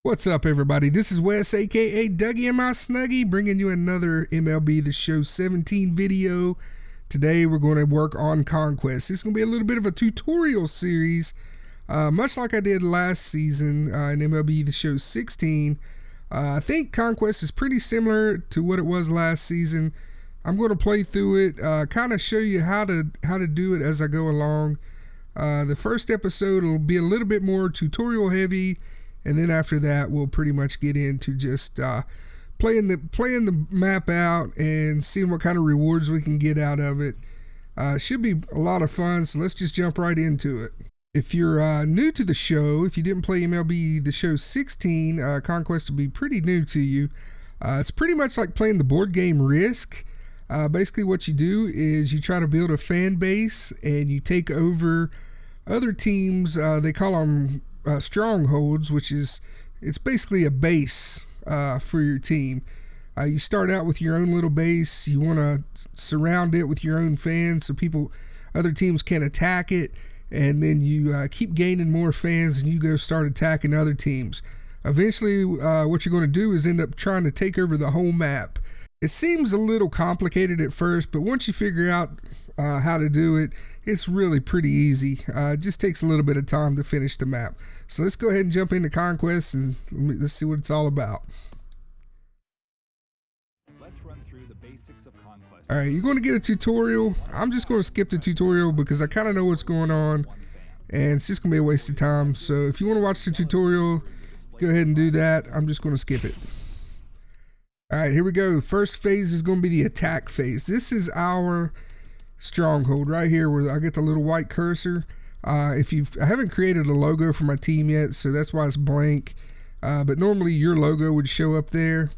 What's up, everybody? This is Wes, aka DougieNMySnuggy, bringing you another MLB The Show 17 video. Today we're going to work on Conquest. This is going to be a little bit of a tutorial series, much like I did last season in MLB The Show 16. I think Conquest is pretty similar to what it was last season. I'm going to play through it, kind of show you how to do it as I go along. The first episode will be a little bit more tutorial heavy. And then after that, we'll pretty much get into just playing the map out and seeing what kind of rewards we can get out of it. Should be a lot of fun, so let's just jump right into it. If you're new to the show, if you didn't play MLB The Show 16, Conquest will be pretty new to you. It's pretty much like playing the board game Risk. Basically what you do is you try to build a fan base and you take over other teams. They call them strongholds, which is it's basically a base for your team. You start out with your own little base. You want to surround it with your own fans so other teams can attack it, and then you keep gaining more fans and you go start attacking other teams. Eventually what you're going to do is end up trying to take over the whole map. It seems a little complicated at first, but once you figure out how to do it, it's really pretty easy. It just takes a little bit of time to finish the map. So let's go ahead and jump into Conquest and let's see what it's all about. Let's run through the basics of Conquest. All right, you're going to get a tutorial. I'm just going to skip the tutorial because I kind of know what's going on, and it's just going to be a waste of time. So if you want to watch the tutorial, go ahead and do that. I'm just going to skip it. All right, here we go. First phase is going to be the attack phase. This is our stronghold right here where I get the little white cursor. I haven't created a logo for my team yet, so that's why it's blank. But normally your logo would show up there.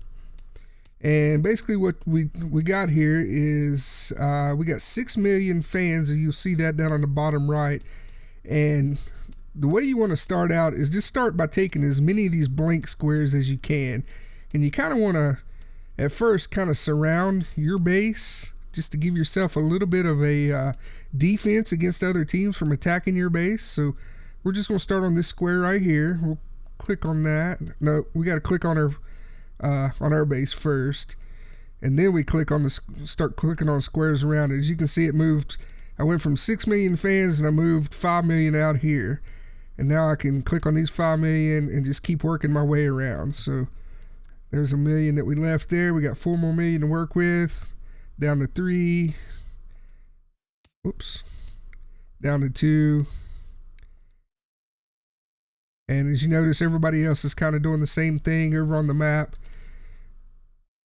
And basically what we got here is we got 6 million fans, and you'll see that down on the bottom right. And the way you want to start out is just start by taking as many of these blank squares as you can. And you kind of want to, at first, kind of surround your base just to give yourself a little bit of a defense against other teams from attacking your base. So we're just going to start on this square right here. We'll click on that. No, we got to click on our base first, and then we start clicking on squares around it. As you can see, it moved. I went from 6 million fans and I moved 5 million out here, and now I can click on these 5 million and just keep working my way around. So there's a million that we left there. We got 4 more million to work with. Down to 3. Whoops. Down to 2. And as you notice, everybody else is kind of doing the same thing over on the map.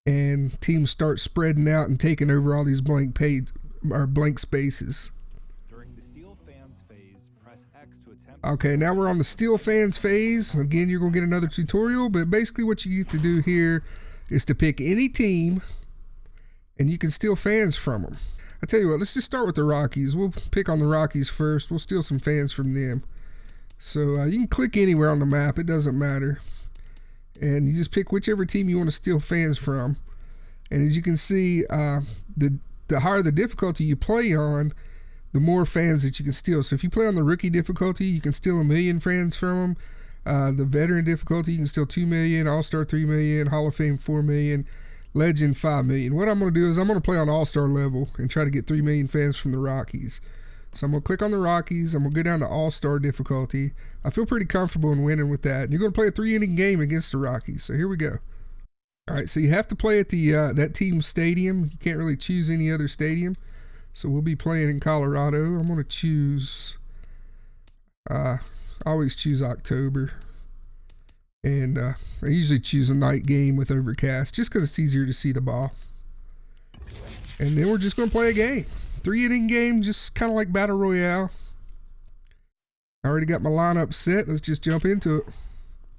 And teams start spreading out and taking over all these blank spaces. During the Steel Fans phase, press X to attempt. Okay, now we're on the Steel Fans phase. Again, you're going to get another tutorial, but basically what you get to do here is to pick any team, and you can steal fans from them. I tell you what, let's just start with the Rockies. We'll pick on the Rockies first. We'll steal some fans from them. So you can click anywhere on the map. It doesn't matter. And you just pick whichever team you want to steal fans from. And as you can see, the higher the difficulty you play on, the more fans that you can steal. So if you play on the rookie difficulty, you can steal 1 million fans from them. The veteran difficulty, you can steal 2 million, All-Star 3 million, Hall of Fame 4 million, Legend 5 million. What I'm going to do is I'm going to play on All-Star level and try to get 3 million fans from the Rockies. So I'm going to click on the Rockies. I'm going to go down to All-Star difficulty. I feel pretty comfortable in winning with that. And you're going to play a 3-inning game against the Rockies. So here we go. All right, so you have to play at the that team's stadium. You can't really choose any other stadium. So we'll be playing in Colorado. I'm going to choose, I always choose October. And I usually choose a night game with overcast just because it's easier to see the ball. And then we're just going to play a game. 3-inning game, just kind of like Battle Royale. I already got my lineup set. Let's just jump into it.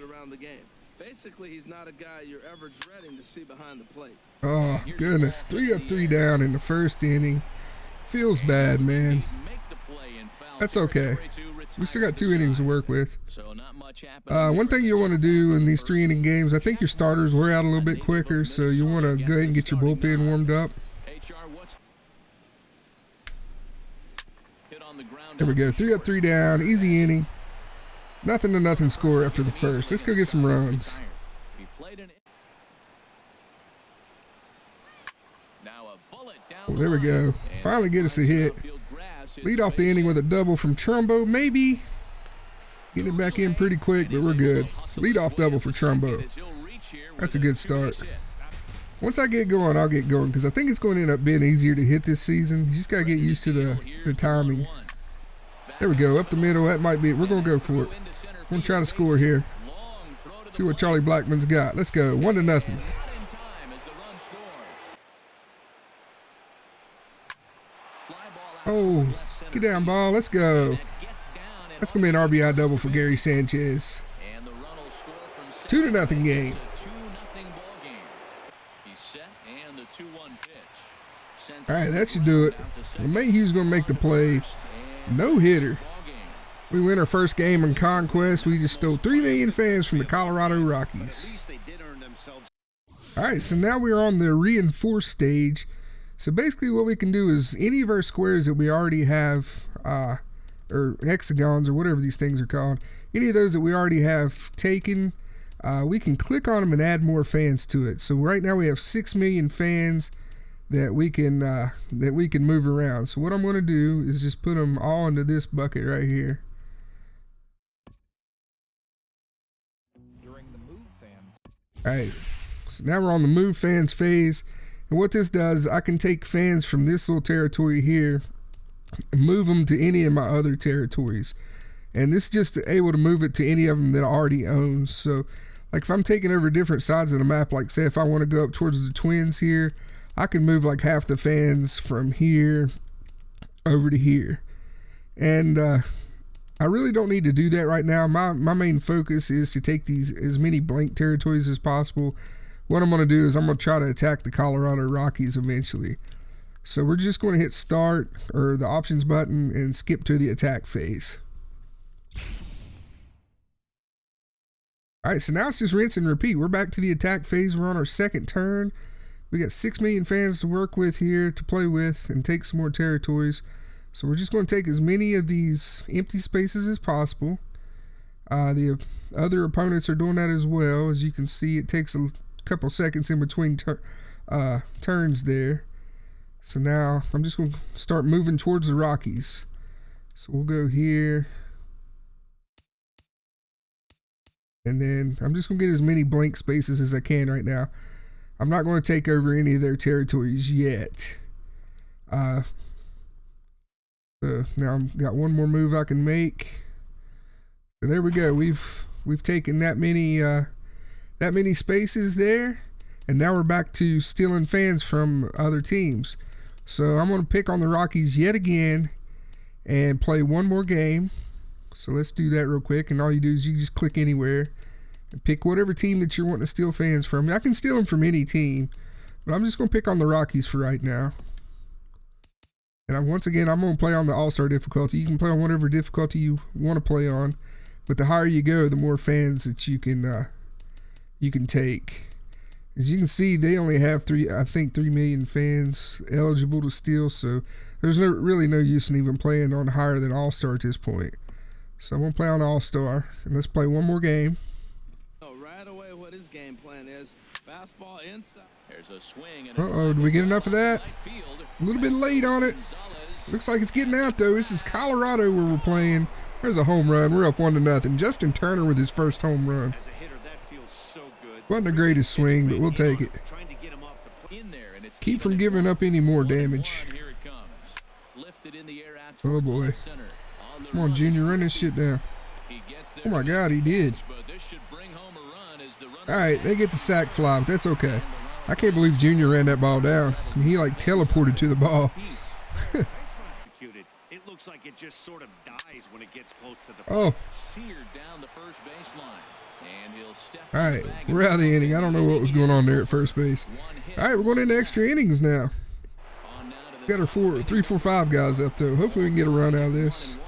Around the game. Basically, he's not a guy you're ever dreading to see behind the plate. Oh, goodness. 3 up, 3 down in the first inning. Feels bad, man. That's okay. We still got 2 innings to work with. One thing you'll want to do in these 3-inning games, I think your starters wear out a little bit quicker, so you want to go ahead and get your bullpen warmed up. There we go, 3 up, 3 down, easy inning. Nothing to nothing score after the first. Let's go get some runs. Oh, there we go. Finally get us a hit. Lead off the inning with a double from Trumbo. Maybe getting it back in pretty quick, but we're good. Lead off double for Trumbo. That's a good start. Once I get going, I'll get going because I think it's going to end up being easier to hit this season. You just got to get used to the timing. There we go. Up the middle. That might be it. We're going to go for it. We're going to try to score here. See what Charlie Blackmon's got. Let's go. 1-0. Oh, get down, ball. Let's go. That's going to be an RBI double for Gary Sanchez. 2-0 game. All right, that should do it. Mayhew's going to make the play. No hitter. We win our first game in Conquest. We just stole 3 million fans from the Colorado Rockies. All right, so now we're on the reinforced stage. So basically what we can do is any of our squares that we already have, or hexagons or whatever these things are called, any of those that we already have taken, we can click on them and add more fans to it. So right now we have 6 million fans that we can move around. So what I'm going to do is just put them all into this bucket right here. All right, so now we're on the move fans phase. And what this does, I can take fans from this little territory here and move them to any of my other territories. And this is just able to move it to any of them that I already own. So like if I'm taking over different sides of the map, like say if I want to go up towards the Twins here, I can move like half the fans from here over to here. And I really don't need to do that right now. My main focus is to take these as many blank territories as possible. What I'm going to do is I'm going to try to attack the Colorado Rockies eventually. So we're just going to hit start or the options button and skip to the attack phase. All right, so now it's just rinse and repeat. We're back to the attack phase. We're on our second turn. We got 6 million fans to work with here, to play with, and take some more territories. So we're just going to take as many of these empty spaces as possible. The other opponents are doing that as well. As you can see, it takes a couple seconds in between turns there. So now I'm just going to start moving towards the Rockies. So we'll go here. And then I'm just going to get as many blank spaces as I can right now. I'm not going to take over any of their territories yet. So now I've got one more move I can make. So there we go. We've taken that many spaces there, and now we're back to stealing fans from other teams. So I'm going to pick on the Rockies yet again and play one more game. So let's do that real quick, and all you do is you just click anywhere and pick whatever team that you're wanting to steal fans from. I can steal them from any team, but I'm just going to pick on the Rockies for right now. And once again, I'm going to play on the All-Star difficulty. You can play on whatever difficulty you want to play on, but the higher you go, the more fans that you can take. As you can see, they only have 3 million fans eligible to steal, so there's really no use in even playing on higher than All-Star at this point. So I'm going to play on All-Star, and let's play one more game. Right away what his game plan is. Fastball inside. There's a swing. Uh-oh, did we get enough of that? A little bit late on it. Looks like it's getting out, though. This is Colorado where we're playing. There's a home run. We're up 1-0. Justin Turner with his first home run. Wasn't the greatest swing, but we'll take it. Keep from giving up any more damage. Oh, boy. Come on, Junior, run this shit down. Oh, my God, he did. All right, they get the sack fly, but that's okay. I can't believe Junior ran that ball down. He, like, teleported to the ball. It looks like it just sort of dies when it gets close to the Oh. All right, we're out of the inning. I don't know what was going on there at first base. All right, we're going into extra innings now. Got our 3, 4, 5 guys up, though. Hopefully we can get a run out of this.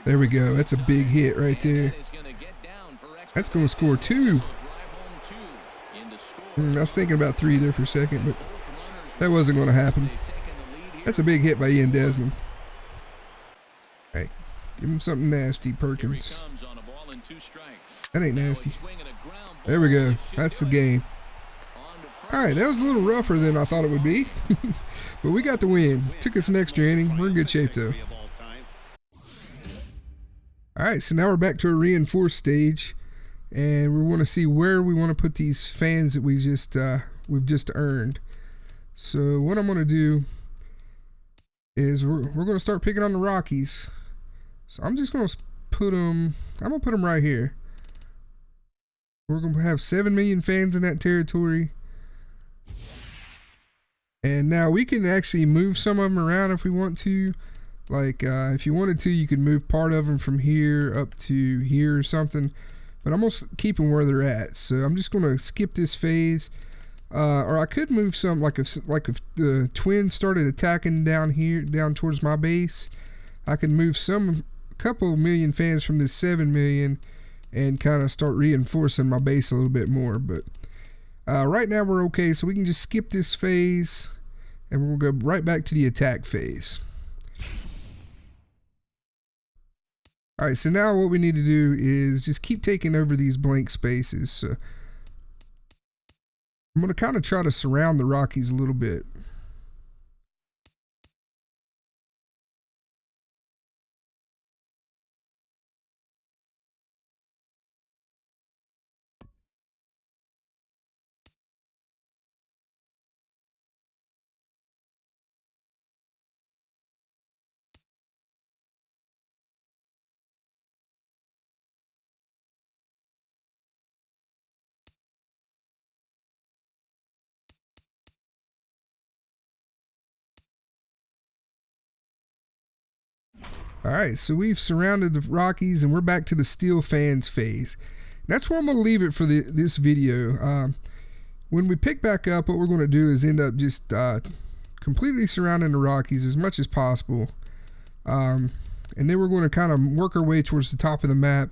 There we go. That's a big hit right there. That's going to score 2. I was thinking about 3 there for a second, but that wasn't going to happen. That's a big hit by Ian Desmond. Hey, give him something nasty, Perkins. That ain't nasty. There we go. That's the game. Alright, that was a little rougher than I thought it would be. But we got the win. Took us an extra inning. We're in good shape, though. Alright, so now we're back to a reinforced stage. And we want to see where we want to put these fans that we've just earned. So what I'm going to do is we're going to start picking on the Rockies. So I'm just going to put them, I'm going to put them right here. We're going to have 7 million fans in that territory. And now we can actually move some of them around if we want to. Like if you wanted to, you could move part of them from here up to here or something. But I'm going to keep them where they're at. So I'm just going to skip this phase. Or I could move some, like if the Twins started attacking down here, down towards my base, I could move a couple million fans from this 7 million and kind of start reinforcing my base a little bit more. But right now we're okay, so we can just skip this phase and we'll go right back to the attack phase. Alright, so now what we need to do is just keep taking over these blank spaces. So I'm going to kind of try to surround the Rockies a little bit. Alright, so we've surrounded the Rockies and we're back to the Steel Fans phase. That's where I'm going to leave it for this video. When we pick back up, what we're going to do is end up just completely surrounding the Rockies as much as possible. And then we're going to kind of work our way towards the top of the map.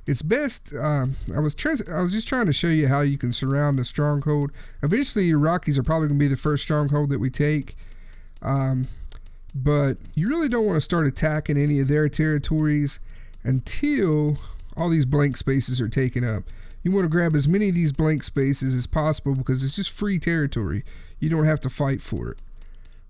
It's best, I was just trying to show you how you can surround a stronghold. Eventually, your Rockies are probably going to be the first stronghold that we take. But you really don't want to start attacking any of their territories until all these blank spaces are taken up. You want to grab as many of these blank spaces as possible because it's just free territory. You don't have to fight for it.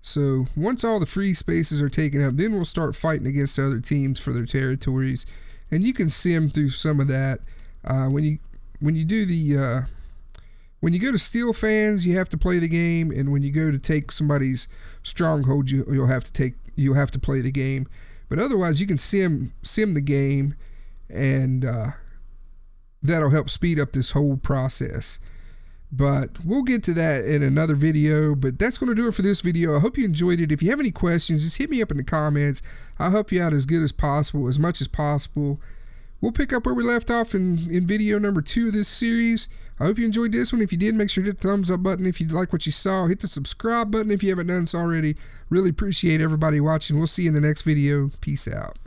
So once all the free spaces are taken up, then we'll start fighting against other teams for their territories. And you can sim through some of that. When you go to Steel Fans, you have to play the game, and when you go to take somebody's stronghold, you'll have to play the game. But otherwise, you can sim the game, and that'll help speed up this whole process. But we'll get to that in another video. But that's going to do it for this video. I hope you enjoyed it. If you have any questions, just hit me up in the comments. I'll help you out as good as possible, as much as possible. We'll pick up where we left off in video number 2 of this series. I hope you enjoyed this one. If you did, make sure to hit the thumbs up button. If you like what you saw, hit the subscribe button if you haven't done so already. Really appreciate everybody watching. We'll see you in the next video. Peace out.